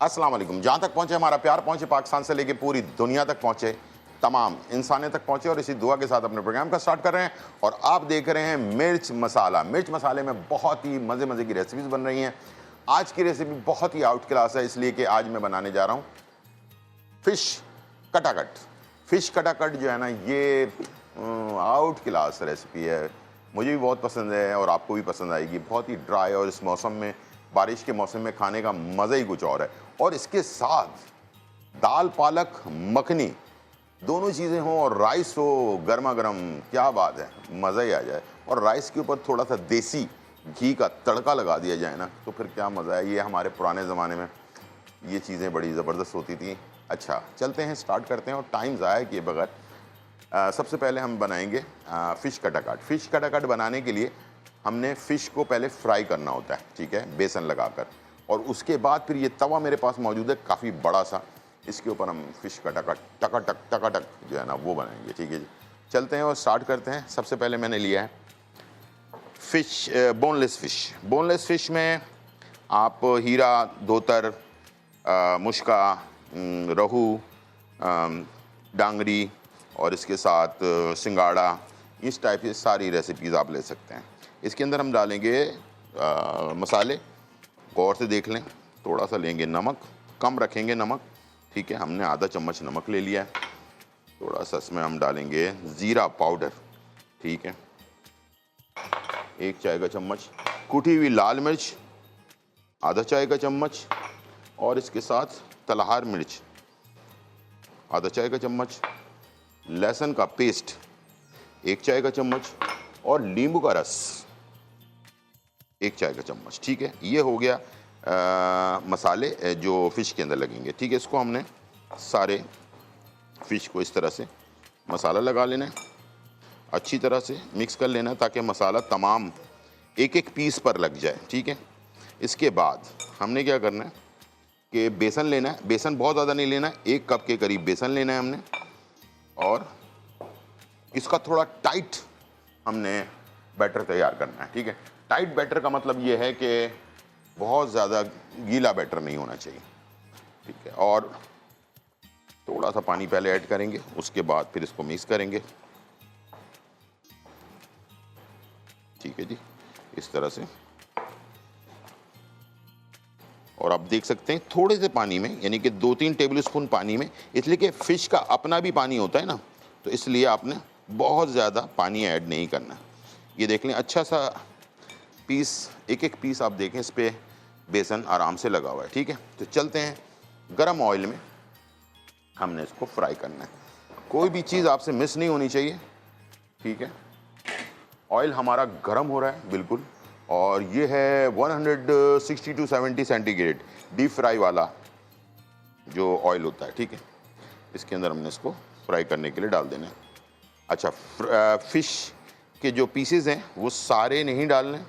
अस्सलाम वालेकुम। जहाँ तक पहुँचे हमारा प्यार, पहुँचे पाकिस्तान से लेके पूरी दुनिया तक पहुँचे, तमाम इंसानियत तक पहुँचे, और इसी दुआ के साथ अपने प्रोग्राम का स्टार्ट कर रहे हैं। और आप देख रहे हैं मिर्च मसाला। मिर्च मसाले में बहुत ही मज़े मज़े की रेसिपीज़ बन रही हैं। आज की रेसिपी बहुत ही आउट क्लास है, इसलिए कि आज मैं बनाने जा रहा हूँ फ़िश कटाकट। फ़िश कटाकट जो है ना, ये आउट क्लास रेसिपी है। मुझे भी बहुत पसंद है और आपको भी पसंद आएगी। बहुत ही ड्राई, और इस मौसम में, बारिश के मौसम में खाने का मज़ा ही कुछ और है। और इसके साथ दाल पालक मखनी दोनों चीज़ें हों और राइस हो गर्मा गर्म, क्या बात है, मज़ा ही आ जाए। और राइस के ऊपर थोड़ा सा देसी घी का तड़का लगा दिया जाए ना, तो फिर क्या मज़ा है। ये हमारे पुराने ज़माने में ये चीज़ें बड़ी ज़बरदस्त होती थी। अच्छा, चलते हैं, स्टार्ट करते हैं और टाइम ज़ाया किए बगैर सबसे पहले हम बनाएंगे फ़िश कटाकट। फ़िश कटाकट बनाने के लिए हमने फ़िश को पहले फ्राई करना होता है, ठीक है, बेसन लगाकर। और उसके बाद फिर ये तवा मेरे पास मौजूद है काफ़ी बड़ा सा, इसके ऊपर हम फ़िश कटाकट टकाटक जो है ना वो बनाएंगे, ठीक है जी। चलते हैं और स्टार्ट करते हैं। सबसे पहले मैंने लिया है fish, boneless fish. Boneless fish में आप हीरा, धोतर, मुश्का, रोहू, डांगरी और इसके साथ सिंगाड़ा, इस टाइप की सारी रेसिपीज़ आप ले सकते हैं। इसके अंदर हम डालेंगे मसाले, गौर से देख लें। थोड़ा सा लेंगे नमक, कम रखेंगे नमक, ठीक है, हमने आधा चम्मच नमक ले लिया है। थोड़ा सा इसमें हम डालेंगे ज़ीरा पाउडर, ठीक है, 1 चाय का चम्मच। कुटी हुई लाल मिर्च आधा चाय का चम्मच, और इसके साथ तलहार मिर्च आधा चाय का चम्मच। लहसुन का पेस्ट 1 चाय का चम्मच, और नींबू का रस 1 चाय का चम्मच, ठीक है। ये हो गया मसाले जो फ़िश के अंदर लगेंगे, ठीक है। इसको हमने सारे फ़िश को इस तरह से मसाला लगा लेना है, अच्छी तरह से मिक्स कर लेना है ताकि मसाला तमाम एक एक पीस पर लग जाए, ठीक है। इसके बाद हमने क्या करना है कि बेसन लेना है। बेसन बहुत ज़्यादा नहीं लेना है, 1 कप के करीब बेसन लेना है हमने, और इसका थोड़ा टाइट हमने बैटर तैयार करना है, ठीक है। टाइट बैटर का मतलब ये है कि बहुत ज़्यादा गीला बैटर नहीं होना चाहिए, ठीक है। और थोड़ा सा पानी पहले ऐड करेंगे, उसके बाद फिर इसको मिक्स करेंगे, ठीक है जी, इस तरह से। और आप देख सकते हैं थोड़े से पानी में, यानी कि 2-3 टेबल स्पून पानी में, इसलिए कि फ़िश का अपना भी पानी होता है ना, तो इसलिए आपने बहुत ज़्यादा पानी ऐड नहीं करना। ये देख लें, अच्छा सा पीस, एक एक पीस आप देखें, इस पर बेसन आराम से लगा हुआ है, ठीक है। तो चलते हैं, गरम ऑयल में हमने इसको फ्राई करना है। कोई भी चीज़ आपसे मिस नहीं होनी चाहिए, ठीक है। ऑयल हमारा गरम हो रहा है बिल्कुल, और ये है 160 to 70 सेंटीग्रेड डीप फ्राई वाला जो ऑयल होता है, ठीक है। इसके अंदर हमने इसको फ्राई करने के लिए डाल देना है। अच्छा, फ़िश के जो पीसेस हैं वो सारे नहीं डालने।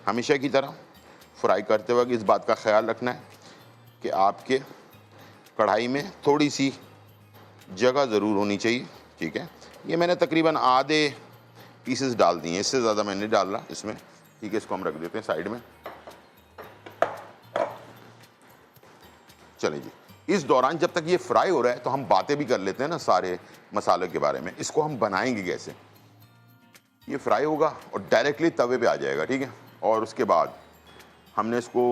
हमेशा की तरह फ्राई करते वक्त इस बात का ख्याल रखना है कि आपके कढ़ाई में थोड़ी सी जगह ज़रूर होनी चाहिए, ठीक है। ये मैंने तकरीबन आधे पीसेस डाल दिए हैं, इससे ज़्यादा मैंने डाल रहा इसमें, ठीक है। इसको हम रख देते हैं साइड में। चलिए जी, इस दौरान जब तक ये फ्राई हो रहा है तो हम बातें भी कर लेते हैं ना सारे मसालों के बारे में। इसको हम बनाएंगे कैसे, ये फ्राई होगा और डायरेक्टली तवे पे आ जाएगा, ठीक है। और उसके बाद हमने इसको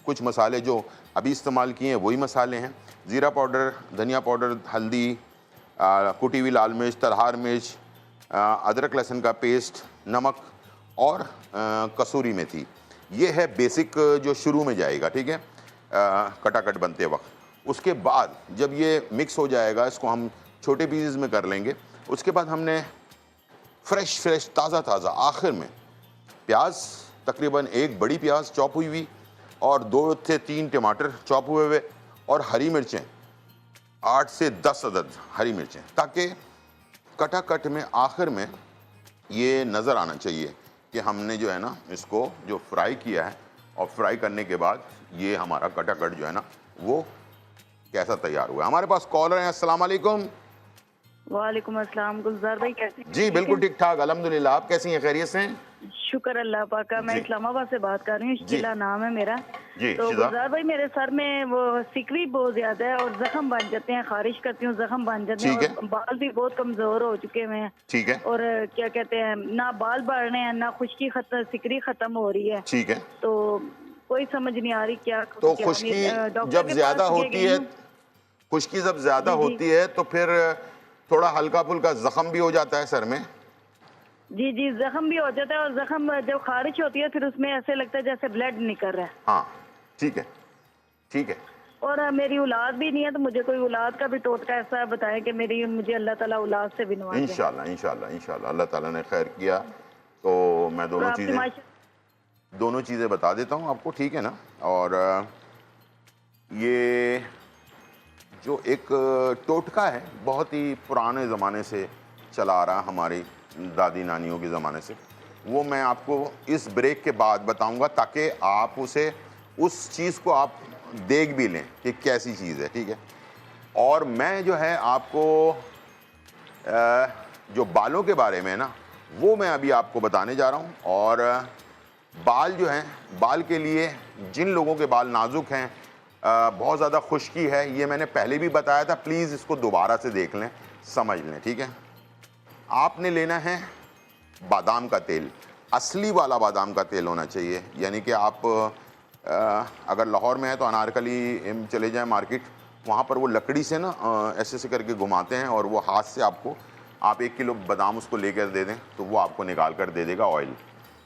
कुछ मसाले जो अभी इस्तेमाल किए हैं वही मसाले हैं, ज़ीरा पाउडर, धनिया पाउडर, हल्दी, कुटी हुई लाल मिर्च, तलहार मिर्च, अदरक लहसुन का पेस्ट, नमक और कसूरी मेथी। ये है बेसिक जो शुरू में जाएगा, ठीक है, कटाकट बनते वक्त। उसके बाद जब ये मिक्स हो जाएगा, इसको हम छोटे पीसेस में कर लेंगे। उसके बाद हमने फ्रेश ताज़ा आखिर में प्याज, तकरीबन 1 बड़ी प्याज चॉप हुई हुई, और 2 से 3 टमाटर चॉप हुए हुए, और हरी मिर्चें 8 से 10 अदद हरी मिर्चें, ताकि कटाकट में आखिर में ये नज़र आना चाहिए कि हमने जो है ना इसको जो फ्राई किया है, और फ्राई करने के बाद ये हमारा कटाकट जो है ना वो कैसा तैयार हुआ है। हमारे पास कॉलर हैं। अस्सलाम वालेकुम। वालेकुम अस्सलाम। गुलजार भाई कैसे हैं? जी बिल्कुल ठीक ठाक, अल्हम्दुलिल्लाह। आप कैसी हैं, खैरियत से हैं? शुक्र अल्लाह पाक का। मैं जी इस्लामाबाद से बात कर रही हूँ, जी जिला नाम है मेरा। जी तो शिजा, गुलजार भाई मेरे सर में वो सिकरी बहुत ज्यादा है और जख्म बन जाते हैं, खारिश करती हूँ, जख्म बन जाते हैं ठीक है, और बाल भी बहुत कमजोर हो चुके हुए हैं। ठीक है, और क्या कहते हैं, ना बाल बढ़ रहे हैं, ना खुश्की खत्म, सिकरी खत्म हो रही है। ठीक है। तो कोई समझ नहीं आ रही क्या तो करूं क्या खुश्की नहीं। डॉक्टर जब के पास ज्यादा ये होती गई है, हूँ। खुश्की जब ज्यादा जी जी होती है तो फिर थोड़ा हल्का फुल्का जख्म भी हो जाता है सर में। जी जी, जख्म भी हो जाता है और जख्म जब खारिश होती है फिर उसमें ऐसे लगता है जैसे ब्लड निकल रहा है। हाँ ठीक है, ठीक है। और मेरी औलाद भी नहीं है, तो मुझे कोई औलाद का भी टोटका ऐसा बताएं कि मुझे अल्लाह ताला औलाद से भी नवाजे। इंशाल्लाह इंशाल्लाह इंशाल्लाह अल्लाह ताला ने खैर किया तो मैं और आपकी दोनों चीज़ें बता देता हूँ आपको, ठीक है ना। और ये जो एक टोटका है बहुत ही पुराने ज़माने से चला आ रहा, हमारी दादी नानियों के ज़माने से, वो मैं आपको इस ब्रेक के बाद बताऊंगा ताकि आप उस चीज़ को आप देख भी लें कि कैसी चीज़ है, ठीक है। और मैं जो है आपको जो बालों के बारे में है ना, वो मैं अभी आपको बताने जा रहा हूँ। और बाल जो हैं, बाल के लिए जिन लोगों के बाल नाजुक हैं, बहुत ज़्यादा खुश्की है, ये मैंने पहले भी बताया था, प्लीज़ इसको दोबारा से देख लें, समझ लें, ठीक है। आपने लेना है बादाम का तेल, असली वाला बादाम का तेल होना चाहिए। यानी कि आप अगर लाहौर में है तो अनारकली चले जाएं मार्केट, वहाँ पर वो लकड़ी से ना ऐसे ऐसे करके घुमाते हैं और वो हाथ से आपको, आप 1 किलो बादाम उसको लेकर दे दें तो वो आपको निकाल कर दे देगा ऑयल।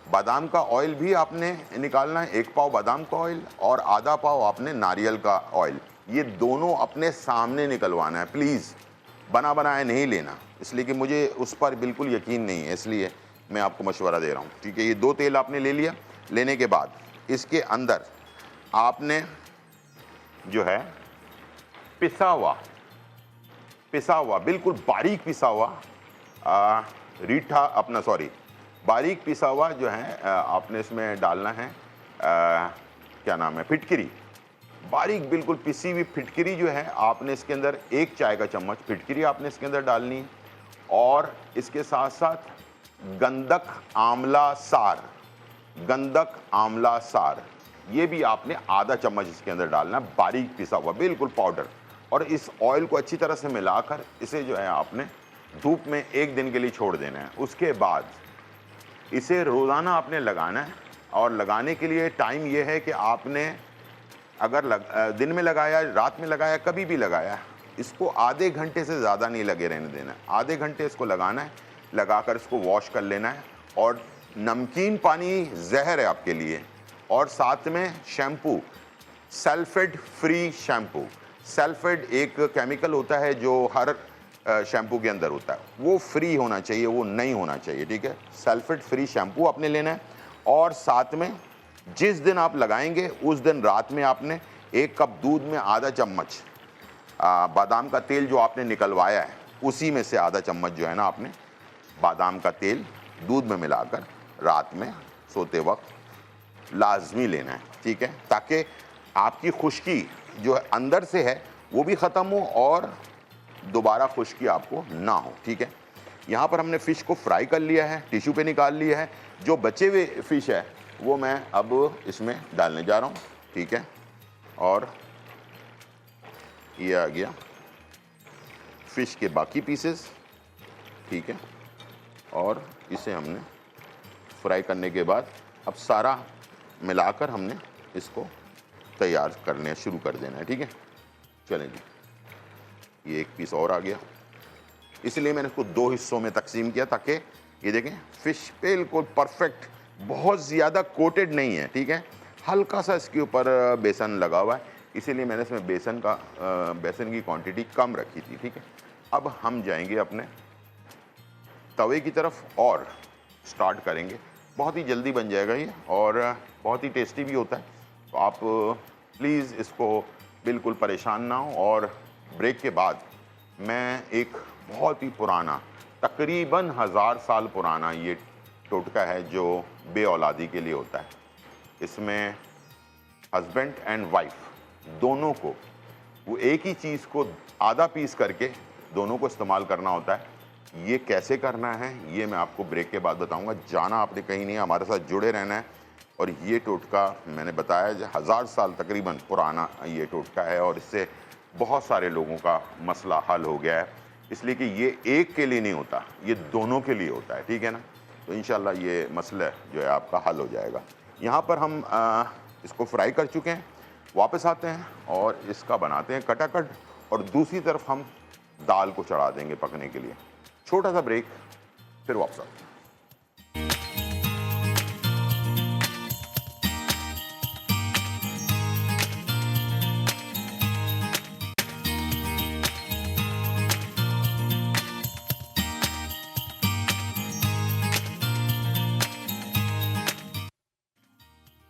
बादाम का ऑयल भी आपने निकालना है, 1 पाव बादाम का ऑयल और आधा पाव आपने नारियल का ऑयल, ये दोनों अपने सामने निकलवाना है। प्लीज़ बना बनाया नहीं लेना, इसलिए कि मुझे उस पर बिल्कुल यकीन नहीं है, इसलिए मैं आपको मशवरा दे रहा हूँ, ठीक है। ये 2 तेल आपने ले लिया। लेने के बाद इसके अंदर आपने जो है पिसा हुआ बिल्कुल बारीक पिसा हुआ रीठा अपना सॉरी बारीक पिसा हुआ जो है आपने इसमें डालना है, क्या नाम है, फिटकरी, बारीक बिल्कुल पिसी हुई फिटकरी जो है आपने इसके अंदर 1 चाय का चम्मच फिटकरी आपने इसके अंदर डालनी है। और इसके साथ साथ गंधक आंवला सार, ये भी आपने आधा चम्मच इसके अंदर डालना है, बारीक पिसा हुआ बिल्कुल पाउडर। और इस ऑयल को अच्छी तरह से मिलाकर इसे जो है आपने धूप में 1 दिन के लिए छोड़ देना है। उसके बाद इसे रोज़ाना आपने लगाना है। और लगाने के लिए टाइम ये है कि आपने अगर दिन में लगाया, रात में लगाया, कभी भी लगाया, इसको आधे घंटे से ज़्यादा नहीं लगे रहने देना है। आधे घंटे इसको लगाना है, लगाकर इसको वॉश कर लेना है। और नमकीन पानी जहर है आपके लिए। और साथ में shampoo, sulphate free shampoo, sulphate एक केमिकल होता है जो हर शैम्पू के अंदर होता है, वो फ्री होना चाहिए, वो नहीं होना चाहिए, ठीक है। सल्फेट फ्री शैम्पू आपने लेना है। और साथ में जिस दिन आप लगाएंगे उस दिन रात में आपने 1 कप दूध में आधा चम्मच बादाम का तेल जो आपने निकलवाया है, उसी में से आधा चम्मच जो है ना आपने बादाम का तेल दूध में मिलाकर रात में सोते वक्त लाजमी लेना है, ठीक है, ताकि आपकी खुश्की जो है अंदर से है वो भी ख़त्म हो और दोबारा खुश्की आपको ना हो, ठीक है। यहाँ पर हमने फ़िश को फ्राई कर लिया है, टिश्यू पे निकाल लिया है। जो बचे हुए फ़िश है वो मैं अब इसमें डालने जा रहा हूँ, ठीक है। और ये आ गया फ़िश के बाकी पीसेस, ठीक है। और इसे हमने फ्राई करने के बाद अब सारा मिलाकर हमने इसको तैयार करने शुरू कर देना है, ठीक है। चलें जी, ये 1 पीस और आ गया, इसलिए मैंने इसको 2 हिस्सों में तकसीम किया ताकि ये देखें फ़िश बिल्कुल परफेक्ट, बहुत ज़्यादा कोटेड नहीं है, ठीक है। हल्का सा इसके ऊपर बेसन लगा हुआ है, इसीलिए मैंने इसमें बेसन की क्वांटिटी कम रखी थी, ठीक है। अब हम जाएंगे अपने तवे की तरफ और स्टार्ट करेंगे। बहुत ही जल्दी बन जाएगा ये और बहुत ही टेस्टी भी होता है। तो आप प्लीज़ इसको बिल्कुल परेशान ना हो। और ब्रेक के बाद मैं एक बहुत ही पुराना, तकरीबन 1000 साल पुराना ये टोटका है जो बे औलादी के लिए होता है। इसमें हस्बैंड एंड वाइफ दोनों को वो एक ही चीज़ को आधा पीस करके दोनों को इस्तेमाल करना होता है। ये कैसे करना है ये मैं आपको ब्रेक के बाद बताऊंगा। जाना आपने कहीं नहीं है, हमारे साथ जुड़े रहना है और ये टोटका मैंने बताया जो 1000 साल तकरीबन पुराना ये टोटका है और इससे बहुत सारे लोगों का मसला हल हो गया है, इसलिए कि ये एक के लिए नहीं होता, ये दोनों के लिए होता है, ठीक है ना। तो इंशाल्लाह ये मसला जो है आपका हल हो जाएगा। यहाँ पर हम इसको फ्राई कर चुके हैं, वापस आते हैं और इसका बनाते हैं कटाकट और दूसरी तरफ हम दाल को चढ़ा देंगे पकने के लिए। छोटा सा ब्रेक, फिर वापस आते हैं।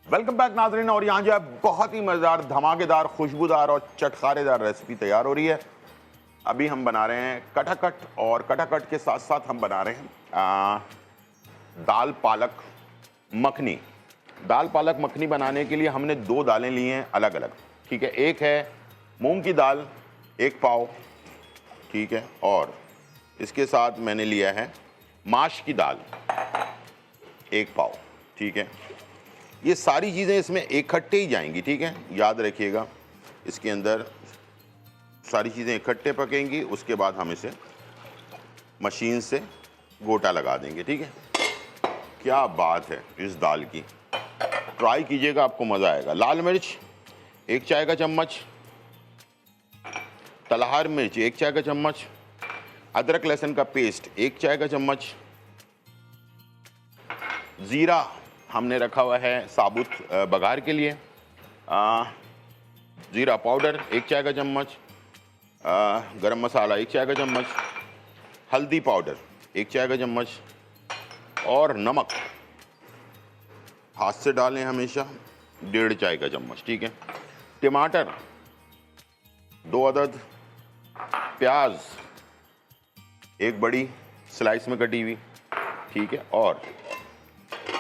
वेलकम बैक नाज़रीन। और यहाँ जो है बहुत ही मज़ेदार, धमाकेदार, खुशबूदार और चटखारेदार रेसिपी तैयार हो रही है। अभी हम बना रहे हैं कटाकट और कटाकट के साथ साथ हम बना रहे हैं दाल पालक मखनी। दाल पालक मखनी बनाने के लिए हमने 2 दालें ली हैं अलग अलग, ठीक है। एक है मूंग की दाल 1 पाव, ठीक है, और इसके साथ मैंने लिया है माश की दाल 1 पाव, ठीक है। ये सारी चीज़ें इसमें इकट्ठे ही जाएंगी, ठीक है, याद रखिएगा। इसके अंदर सारी चीज़ें इकट्ठे पकेंगी, उसके बाद हम इसे मशीन से गोटा लगा देंगे, ठीक है। क्या बात है इस दाल की, ट्राई कीजिएगा, आपको मज़ा आएगा। लाल मिर्च 1 चाय का चम्मच, तलहार मिर्च 1 चाय का चम्मच, अदरक लहसुन का पेस्ट 1 चाय का चम्मच, ज़ीरा हमने रखा हुआ है साबुत बघार के लिए, ज़ीरा पाउडर 1 चाय का चम्मच, गरम मसाला 1 चाय का चम्मच, हल्दी पाउडर 1 चाय का चम्मच और नमक हाथ से डालें हमेशा 1.5 चाय का चम्मच, ठीक है। टमाटर 2 अदद, प्याज 1 बड़ी स्लाइस में कटी हुई, ठीक है। और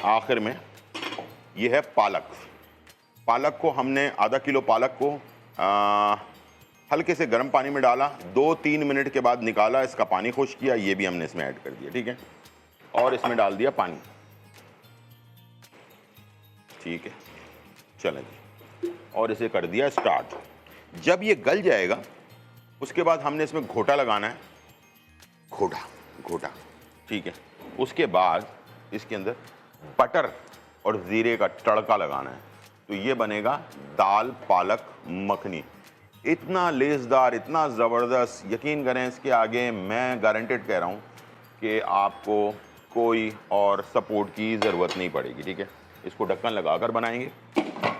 आखिर में ये है पालक। पालक को हमने आधा किलो पालक को हल्के से गर्म पानी में डाला, 2-3 मिनट के बाद निकाला, इसका पानी खुश किया, ये भी हमने इसमें ऐड कर दिया, ठीक है। और इसमें डाल दिया पानी, ठीक है। चलें जी, और इसे कर दिया स्टार्ट। जब ये गल जाएगा उसके बाद हमने इसमें घोटा लगाना है, घोटा, ठीक है। उसके बाद इसके अंदर बटर और ज़ीरे का तड़का लगाना है, तो ये बनेगा दाल पालक मखनी। इतना लेज़दार, इतना ज़बरदस्त, यकीन करें इसके आगे मैं गारंटेड कह रहा हूँ कि आपको कोई और सपोर्ट की ज़रूरत नहीं पड़ेगी, ठीक है। इसको ढक्कन लगाकर बनाएंगे।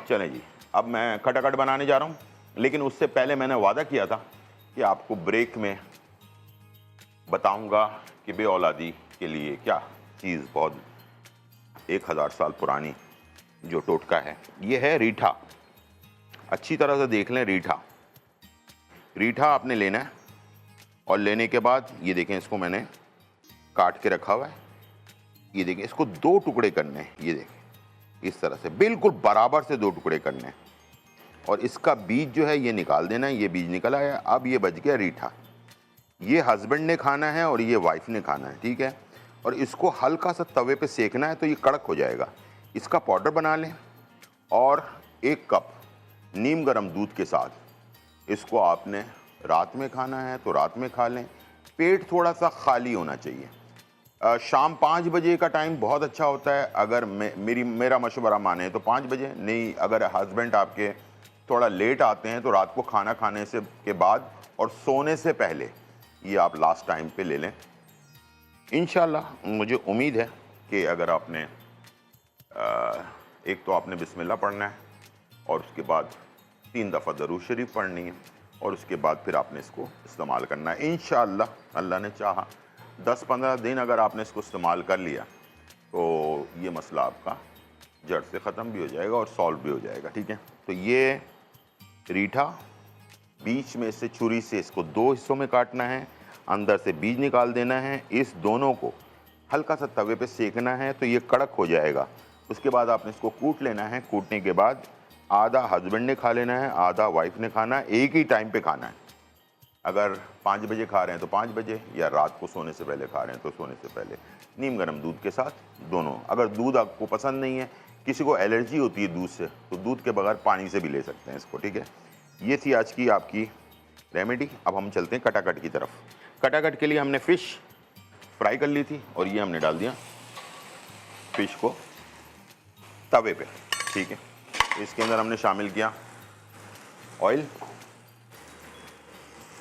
चलें जी, अब मैं खटाखट बनाने जा रहा हूँ, लेकिन उससे पहले मैंने वादा किया था कि आपको ब्रेक में बताऊँगा कि बे औलादी के लिए क्या चीज़ बहुत 1000 साल पुरानी जो टोटका है, ये है रीठा। अच्छी तरह से देख लें, रीठा आपने लेना है और लेने के बाद ये देखें, इसको मैंने काट के रखा हुआ है। ये देखें, इसको 2 टुकड़े करने हैं, ये देखें इस तरह से बिल्कुल बराबर से 2 टुकड़े करने हैं और इसका बीज जो है ये निकाल देना है। ये बीज निकल आया, अब ये बच गया रीठा। ये हस्बैंड ने खाना है और ये वाइफ ने खाना है, ठीक है। और इसको हल्का सा तवे पे सेकना है तो ये कड़क हो जाएगा। इसका पाउडर बना लें और 1 कप नीम गर्म दूध के साथ इसको आपने रात में खाना है तो रात में खा लें। पेट थोड़ा सा खाली होना चाहिए। शाम 5 बजे का टाइम बहुत अच्छा होता है, अगर मेरा मशवरा माने तो 5 बजे, नहीं अगर हस्बैंड आपके थोड़ा लेट आते हैं तो रात को खाना खाने से के बाद और सोने से पहले ये आप लास्ट टाइम पे ले लें। इंशाल्लाह मुझे उम्मीद है कि अगर आपने एक तो आपने बिस्मिल्लाह पढ़ना है और उसके बाद 3 दफ़ा दरूद शरीफ पढ़नी है और उसके बाद फिर आपने इसको इस्तेमाल करना है। इंशाल्लाह अल्लाह ने चाहा 10-15 दिन अगर आपने इसको इस्तेमाल कर लिया तो ये मसला आपका जड़ से ख़त्म भी हो जाएगा और सॉल्व भी हो जाएगा, ठीक है। तो ये रीठा बीच में से छुरी से इसको 2 हिस्सों में काटना है, अंदर से बीज निकाल देना है। इस दोनों को हल्का सा तवे पे सेकना है तो ये कड़क हो जाएगा। उसके बाद आपने इसको कूट लेना है। कूटने के बाद आधा हस्बैंड ने खा लेना है, आधा वाइफ ने खाना है। एक ही टाइम पे खाना है। अगर 5 बजे खा रहे हैं तो 5 बजे, या रात को सोने से पहले खा रहे हैं तो सोने से पहले, नीम गर्म दूध के साथ दोनों। अगर दूध आपको पसंद नहीं है किसी को एलर्जी होती है दूध से तो दूध के बगैर पानी से भी ले सकते हैं इसको, ठीक है। ये थी आज की आपकी रेमेडी। अब हम चलते हैं कटाकट की तरफ। कटाकट के लिए हमने फ़िश फ्राई कर ली थी और ये हमने डाल दिया फ़िश को तवे पे, ठीक है। इसके अंदर हमने शामिल किया ऑयल,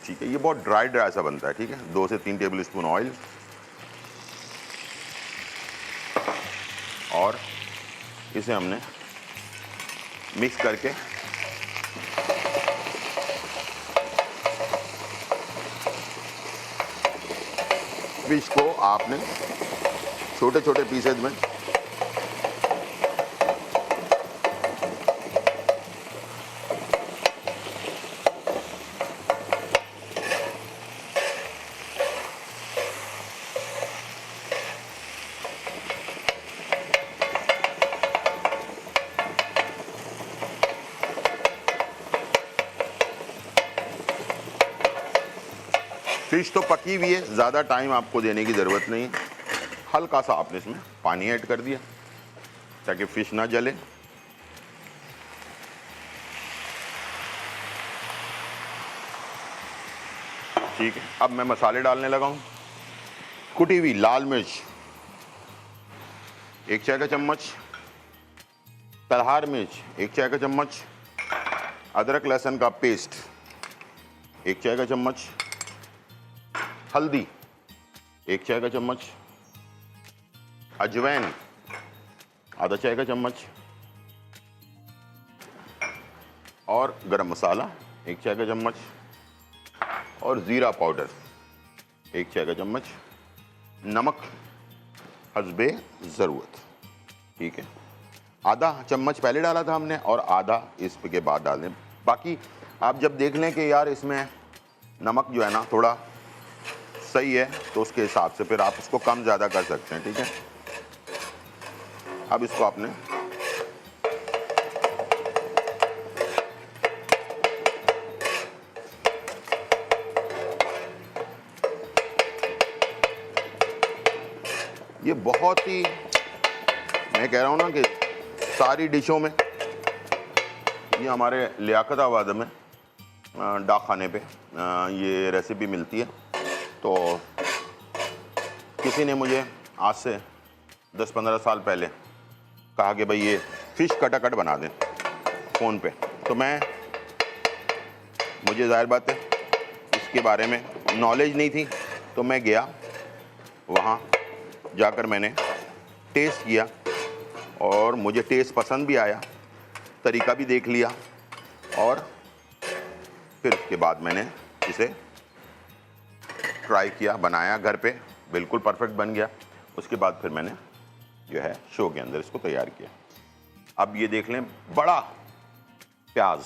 ठीक है। ये बहुत ड्राई ड्राई सा बनता है, ठीक है। 2 से 3 टेबल स्पून ऑयल और इसे हमने मिक्स करके फिश को आपने छोटे छोटे पीसेज में फिश तो पकी हुई है, ज़्यादा टाइम आपको देने की ज़रूरत नहीं है। हल्का सा आपने इसमें पानी ऐड कर दिया ताकि फ़िश ना जले। ठीक है, अब मैं मसाले डालने लगा हूँ। कुटी हुई लाल मिर्च 1 चाय का चम्मच, तलहार मिर्च 1 चाय का चम्मच, अदरक लहसुन का पेस्ट 1 चाय का चम्मच, हल्दी 1 चाय का चम्मच, अजवाइन आधा चाय का चम्मच और गरम मसाला 1 चाय का चम्मच और ज़ीरा पाउडर 1 चाय का चम्मच, नमक हस्बे ज़रूरत, ठीक है। आधा चम्मच पहले डाला था हमने और आधा इसके बाद डाल दें। बाकी आप जब देख लें कि यार इसमें नमक जो है ना थोड़ा सही है तो उसके हिसाब से फिर आप उसको कम ज़्यादा कर सकते हैं, ठीक है। अब इसको आपने ये बहुत ही, मैं कह रहा हूँ ना कि सारी डिशों में, ये हमारे लियाकताबाद में डाक खाने पे ये रेसिपी मिलती है। तो किसी ने मुझे आज से 10-15 साल पहले कहा कि भाई ये फ़िश कटाकट बना दें फ़ोन पे, तो मुझे ज़ाहिर बात है इसके बारे में नॉलेज नहीं थी। तो मैं गया, वहाँ जाकर मैंने टेस्ट किया और मुझे टेस्ट पसंद भी आया, तरीका भी देख लिया और फिर उसके बाद मैंने इसे ट्राई किया, बनाया घर पे, बिल्कुल परफेक्ट बन गया। उसके बाद फिर मैंने जो है शो के अंदर इसको तैयार किया। अब ये देख लें, बड़ा प्याज,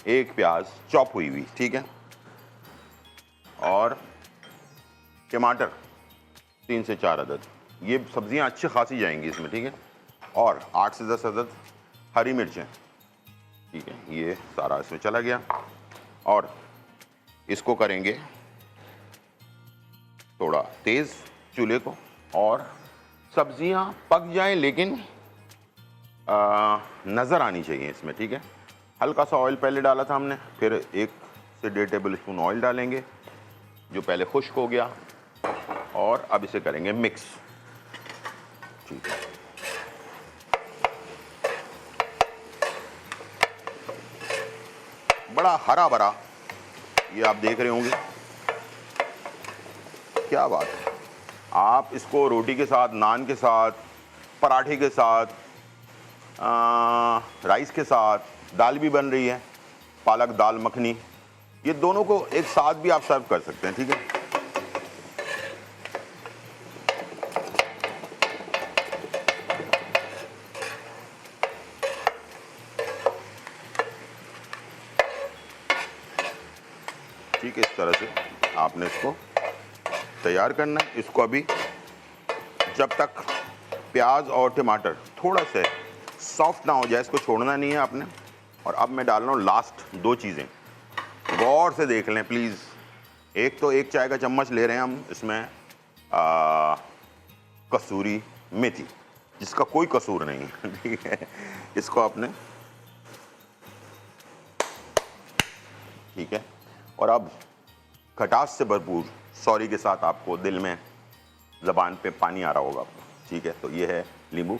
1 प्याज चॉप हुई हुई, ठीक है, और टमाटर 3 से 4 अदद। ये सब्जियां अच्छी खासी जाएंगी इसमें, ठीक है। और 8 से 10 अदद हरी मिर्चें, ठीक है। ये सारा इसमें चला गया और इसको करेंगे थोड़ा तेज़ चूल्हे को, और सब्जियां पक जाएं लेकिन नज़र आनी चाहिए इसमें, ठीक है। हल्का सा ऑयल पहले डाला था हमने, फिर 1 से 1.5 टेबल स्पून ऑयल डालेंगे जो पहले खुश्क हो गया, और अब इसे करेंगे मिक्स, ठीक है। बड़ा हरा भरा ये आप देख रहे होंगे, क्या बात है। आप इसको रोटी के साथ, नान के साथ, पराठे के साथ, राइस के साथ, दाल भी बन रही है, पालक दाल मखनी, ये दोनों को एक साथ भी आप सर्व कर सकते हैं, ठीक है। ठीक है, इस तरह से आपने इसको तैयार करना है। इसको अभी जब तक प्याज और टमाटर थोड़ा से सॉफ्ट ना हो जाए, इसको छोड़ना नहीं है आपने। और अब मैं डाल रहा हूँ लास्ट 2 चीज़ें, गौर से देख लें प्लीज़। एक तो 1 चाय का चम्मच ले रहे हैं हम इसमें कसूरी मेथी, जिसका कोई कसूर नहीं है, ठीक है। इसको आपने, ठीक है, और अब खटास से भरपूर सॉरी के साथ आपको दिल में, ज़बान पे पानी आ रहा होगा आपको, ठीक है। तो ये है नींबू,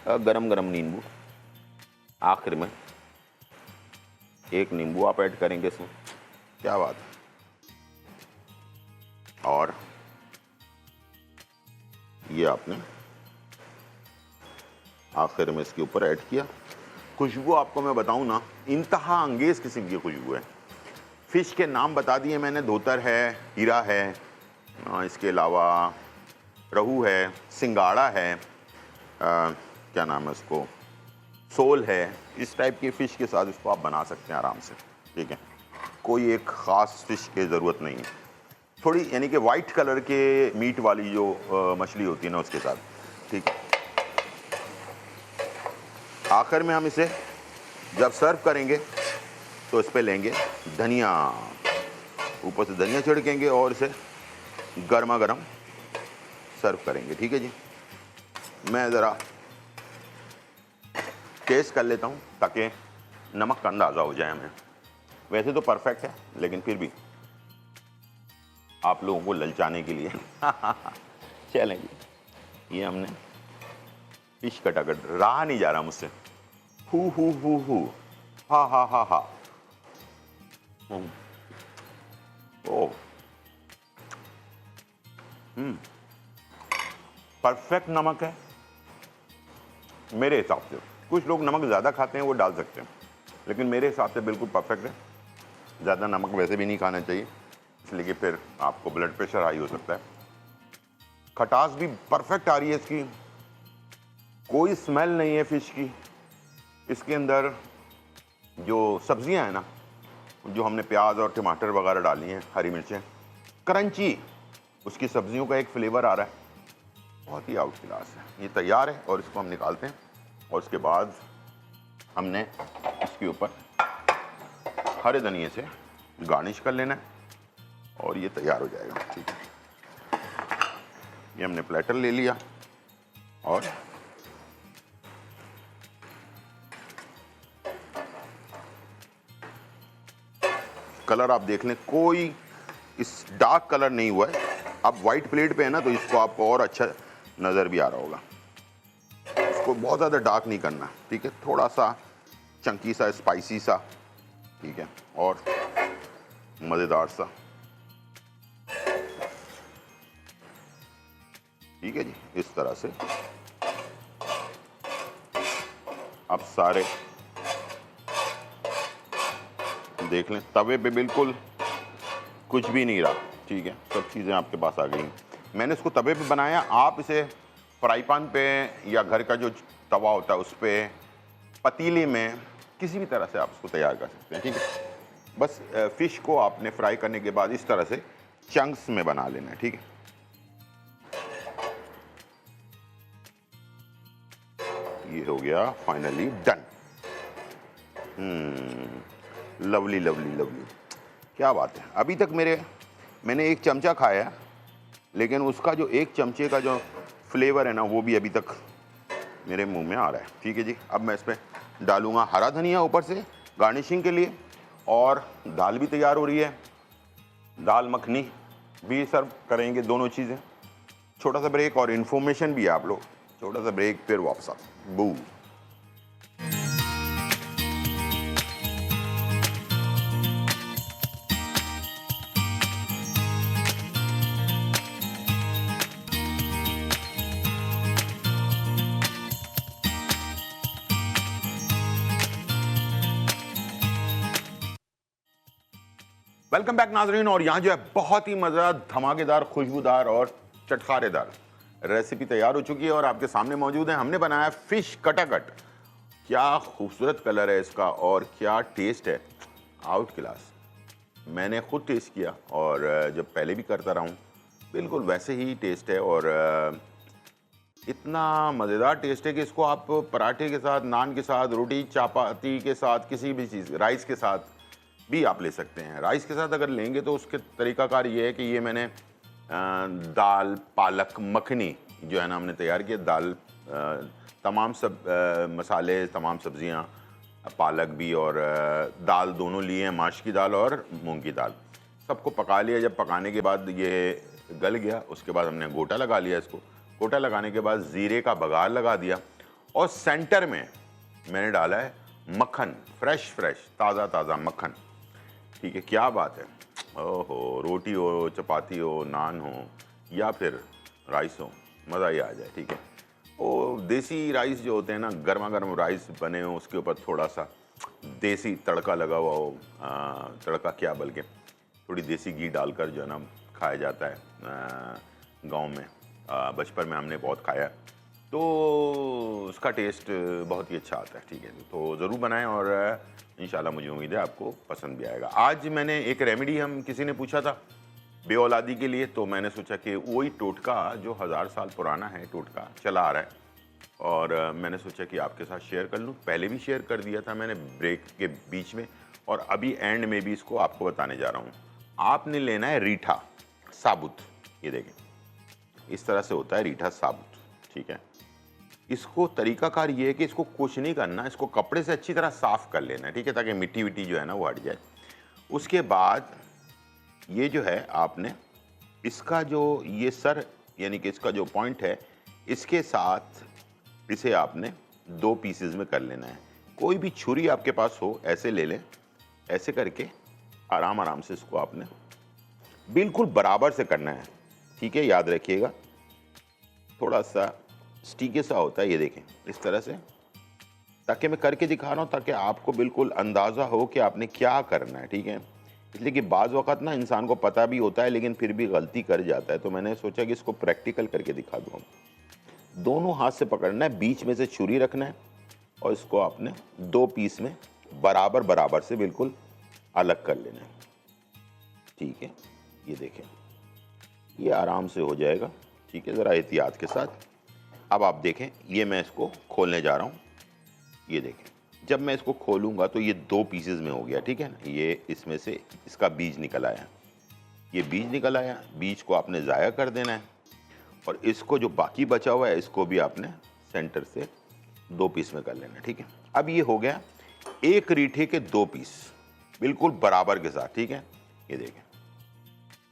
गरम गरम नींबू। आखिर में एक नींबू आप ऐड करेंगे इसमें, क्या बात है। और ये आपने आखिर में इसके ऊपर ऐड किया। खुशबू आपको मैं बताऊं ना, इंतहा अंगेज किस्म की खुशबू है। फिश के नाम बता दिए मैंने, धोतर है, हीरा है, इसके अलावा रहू है, सिंगाड़ा है, क्या नाम है उसको, सोल है। इस टाइप की फ़िश के साथ इसको आप बना सकते हैं आराम से, ठीक है। कोई एक ख़ास फ़िश की ज़रूरत नहीं है। थोड़ी यानी कि वाइट कलर के मीट वाली जो मछली होती है ना, उसके साथ, ठीक है। आखिर में हम इसे जब सर्व करेंगे तो इस पे लेंगे धनिया, ऊपर से धनिया छिड़केंगे और इसे गर्मा गर्म सर्व करेंगे, ठीक है जी। मैं ज़रा टेस्ट कर लेता हूँ ताकि नमक का अंदाज़ा हो जाए हमें। वैसे तो परफेक्ट है, लेकिन फिर भी आप लोगों को ललचाने के लिए चलें जी। ये हमने फिश कटाकट, रहा नहीं जा रहा मुझसे, हु हा हा हा हा। ओ परफेक्ट नमक है मेरे हिसाब से। कुछ लोग नमक ज़्यादा खाते हैं, वो डाल सकते हैं, लेकिन मेरे हिसाब से बिल्कुल परफेक्ट है। ज़्यादा नमक वैसे भी नहीं खाना चाहिए, इसलिए कि फिर आपको ब्लड प्रेशर हाई हो सकता है। खटास भी परफेक्ट आ रही है इसकी, कोई स्मेल नहीं है फिश की। इसके अंदर जो सब्जियां हैं ना, जो हमने प्याज और टमाटर वगैरह डाली हैं, हरी मिर्चें, क्रंची, उसकी सब्जियों का एक फ्लेवर आ रहा है, बहुत ही आउट क्लास है। ये तैयार है और इसको हम निकालते हैं और उसके बाद हमने इसके ऊपर हरे धनिए से गार्निश कर लेना है और ये तैयार हो जाएगा, ठीक है। ये हमने प्लेटर ले लिया और कलर आप देख लें, कोई इस डार्क कलर नहीं हुआ है। अब वाइट प्लेट पे है ना, तो इसको आपको और अच्छा नज़र भी आ रहा होगा। इसको बहुत ज़्यादा डार्क नहीं करना, ठीक है, थोड़ा सा चंकी सा, स्पाइसी सा, ठीक है, और मज़ेदार सा, ठीक है जी। इस तरह से आप सारे देख लें, तवे पे बिल्कुल कुछ भी नहीं रहा, ठीक है, सब चीज़ें आपके पास आ गई। मैंने इसको तवे पे बनाया, आप इसे फ्राई पैन पे या घर का जो तवा होता है उस पर, पतीले में, किसी भी तरह से आप इसको तैयार कर सकते हैं, ठीक है। बस फिश को आपने फ्राई करने के बाद इस तरह से चंक्स में बना लेना है, ठीक है। ये हो गया finally done. Lovely lovely lovely, क्या बात है। अभी तक मैंने एक चमचा खाया, लेकिन उसका जो एक चमचे का जो फ्लेवर है ना, वो भी अभी तक मेरे मुंह में आ रहा है, ठीक है जी। अब मैं इस पर डालूंगा हरा धनिया ऊपर से गार्निशिंग के लिए, और दाल भी तैयार हो रही है, दाल मखनी भी सर्व करेंगे, दोनों चीज़ें। छोटा सा ब्रेक और इन्फॉर्मेशन भी है आप लोग, छोटा सा ब्रेक, फिर वापस आ बू। वेलकम बैक नाजरीन। और यहाँ जो है बहुत ही मज़ेदार, धमाकेदार, खुशबूदार और चटखारेदार रेसिपी तैयार हो चुकी है और आपके सामने मौजूद है। हमने बनाया फिश कटाकट। क्या खूबसूरत कलर है इसका और क्या टेस्ट है, आउट क्लास। मैंने खुद टेस्ट किया और जब पहले भी करता रहा हूँ, बिल्कुल वैसे ही टेस्ट है और इतना मज़ेदार टेस्ट है कि इसको आप पराठे के साथ, नान के साथ, रोटी चपाती के साथ, किसी भी चीज़, राइस के साथ भी आप ले सकते हैं। राइस के साथ अगर लेंगे तो उसके तरीकाकार ये है कि ये मैंने दाल पालक मखनी जो है ना हमने तैयार किया, दाल तमाम मसाले, तमाम सब्जियां, पालक भी और दाल दोनों लिए हैं, माश की दाल और मूंग की दाल, सबको पका लिया। जब पकाने के बाद ये गल गया, उसके बाद हमने गोटा लगा लिया इसको। गोटा लगाने के बाद ज़ीरे का बघार लगा दिया और सेंटर में मैंने डाला है मक्खन, फ्रेश ताज़ा मक्खन। ठीक है, क्या बात है। ओहो, रोटी हो, चपाती हो, नान हो या फिर राइस हो, मज़ा ही आ जाए। ठीक है, वो देसी राइस जो होते हैं ना, गर्मा गर्म राइस बने हो, उसके ऊपर थोड़ा सा देसी तड़का लगा हुआ हो, तड़का क्या बल्कि थोड़ी देसी घी डालकर जो है ना खाया जाता है गांव में। बचपन में हमने बहुत खाया, तो उसका टेस्ट बहुत ही अच्छा आता है। ठीक है, तो ज़रूर बनाएं और इंशाल्लाह मुझे उम्मीद है आपको पसंद भी आएगा। आज मैंने एक रेमेडी, हम किसी ने पूछा था बे औलादी के लिए, तो मैंने सोचा कि वही टोटका जो 1000 साल पुराना है, टोटका चला आ रहा है, और मैंने सोचा कि आपके साथ शेयर कर लूँ। पहले भी शेयर कर दिया था मैंने ब्रेक के बीच में, और अभी एंड में भी इसको आपको बताने जा रहा हूँ। आपने लेना है रीठा साबुत, ये देखें इस तरह से होता है रीठा साबुत। ठीक है, इसको तरीकाकार ये है कि इसको कुछ नहीं करना, इसको कपड़े से अच्छी तरह साफ़ कर लेना है। ठीक है, ताकि मिट्टी विट्टी जो है ना वो हट जाए। उसके बाद ये जो है आपने इसका जो ये सर, यानी कि इसका जो पॉइंट है, इसके साथ इसे आपने 2 पीसेस में कर लेना है। कोई भी छुरी आपके पास हो ऐसे ले लें, ऐसे करके आराम से इसको आपने बिल्कुल बराबर से करना है। ठीक है, याद रखिएगा, थोड़ा सा स्टिकी सा होता है, ये देखें इस तरह से, ताकि मैं करके दिखा रहा हूँ ताकि आपको बिल्कुल अंदाज़ा हो कि आपने क्या करना है। ठीक है, इसलिए कि बाज़ वक़्त ना इंसान को पता भी होता है लेकिन फिर भी गलती कर जाता है, तो मैंने सोचा कि इसको प्रैक्टिकल करके दिखा दूँ। दोनों हाथ से पकड़ना है, बीच में से छुरी रखना है और इसको आपने 2 पीस में बराबर से बिल्कुल अलग कर लेना है। ठीक है, ये देखें ये आराम से हो जाएगा। ठीक है, ज़रा एहतियात के साथ। अब आप देखें, ये मैं इसको खोलने जा रहा हूँ। ये देखें, जब मैं इसको खोलूँगा तो ये 2 पीसेस में हो गया। ठीक है ना, ये इसमें से इसका बीज निकल आया, ये बीज निकल आया। बीज को आपने ज़ाया कर देना है और इसको जो बाकी बचा हुआ है इसको भी आपने सेंटर से 2 पीस में कर लेना है। ठीक है, अब ये हो गया एक रीठे के 2 पीस बिल्कुल बराबर के साथ। ठीक है, ये देखें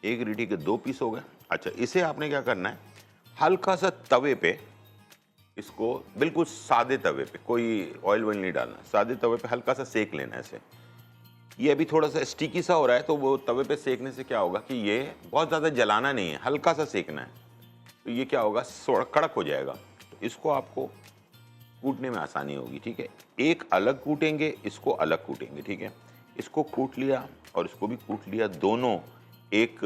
एक रीठे के 2 पीस हो गए। अच्छा, इसे आपने क्या करना है, हल्का सा तवे पे, इसको बिल्कुल सादे तवे पे, कोई ऑयल वॉयल नहीं डालना, सादे तवे पे हल्का सा सेक लेना है इसे। ये अभी थोड़ा सा स्टिकी सा हो रहा है, तो वो तवे पे सेकने से क्या होगा कि ये बहुत ज़्यादा जलाना नहीं है, हल्का सा सेकना है, तो ये क्या होगा, थोड़ा कड़क हो जाएगा। तो इसको आपको कूटने में आसानी होगी। ठीक है, एक अलग कूटेंगे, इसको अलग कूटेंगे। ठीक है, इसको कूट लिया और इसको भी कूट लिया, दोनों एक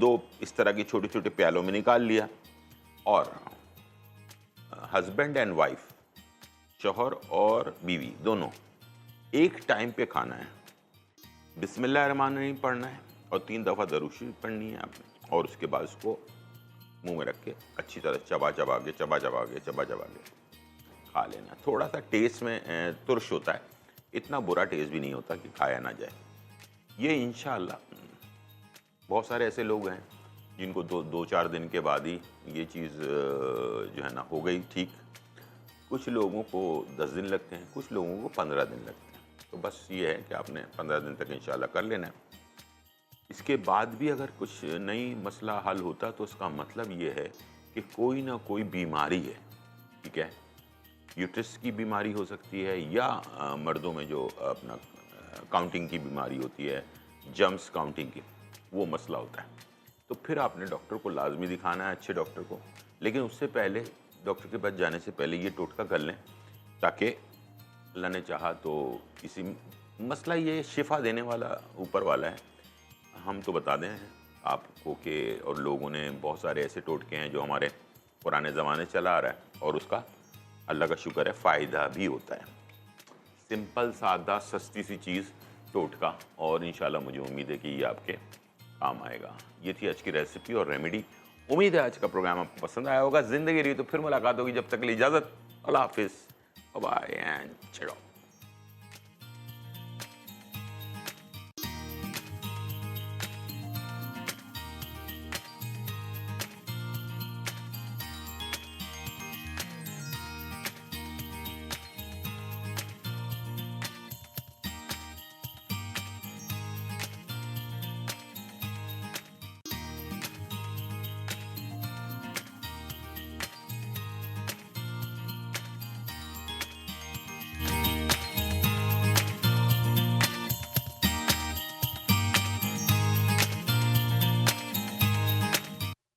2 इस तरह के छोटे छोटे प्यालों में निकाल लिया। और हस्बैंड एंड वाइफ, शौहर और बीवी दोनों एक टाइम पे खाना है। बिस्मिल्लाहिर्रहमानिर्रहीम पढ़ना है और 3 दफ़ा दरूद शरीफ पढ़नी है आपने, और उसके बाद उसको मुंह में रख के अच्छी तरह चबा चबा के खा लेना। थोड़ा सा टेस्ट में तुर्श होता है, इतना बुरा टेस्ट भी नहीं होता कि खाया ना जाए। ये इंशाअल्लाह बहुत सारे ऐसे लोग हैं जिनको 2-4 दिन के बाद ही ये चीज़ जो है ना हो गई ठीक। कुछ लोगों को 10 दिन लगते हैं, कुछ लोगों को 15 दिन लगते हैं। तो बस ये है कि आपने 15 दिन तक इंशाल्लाह कर लेना है। इसके बाद भी अगर कुछ नई मसला हल होता तो उसका मतलब ये है कि कोई ना कोई बीमारी है। ठीक है, यूट्रस की बीमारी हो सकती है, या मर्दों में जो अपना काउंटिंग की बीमारी होती है, जम्स काउंटिंग की, वो मसला होता है। तो फिर आपने डॉक्टर को लाजमी दिखाना है, अच्छे डॉक्टर को। लेकिन उससे पहले, डॉक्टर के पास जाने से पहले ये टोटका कर लें, ताकि अल्लाह ने चाहा तो इसी मसला ये शिफा देने वाला ऊपर वाला है। हम तो बता दें आपको कि, और लोगों ने बहुत सारे ऐसे टोटके हैं जो हमारे पुराने ज़माने चला आ रहा है, और उसका अल्लाह का शुक्र है फ़ायदा भी होता है। सिंपल सादा सस्ती सी चीज़ टोटका, और इंशाल्लाह मुझे उम्मीद है कि ये आपके काम आएगा। ये थी आज की रेसिपी और रेमेडी। उम्मीद है आज का प्रोग्राम आपको पसंद आया होगा। ज़िंदगी रही तो फिर मुलाकात होगी, जब तक के लिए इजाज़त, अल्लाह हाफिज़, बाय एंड चलो।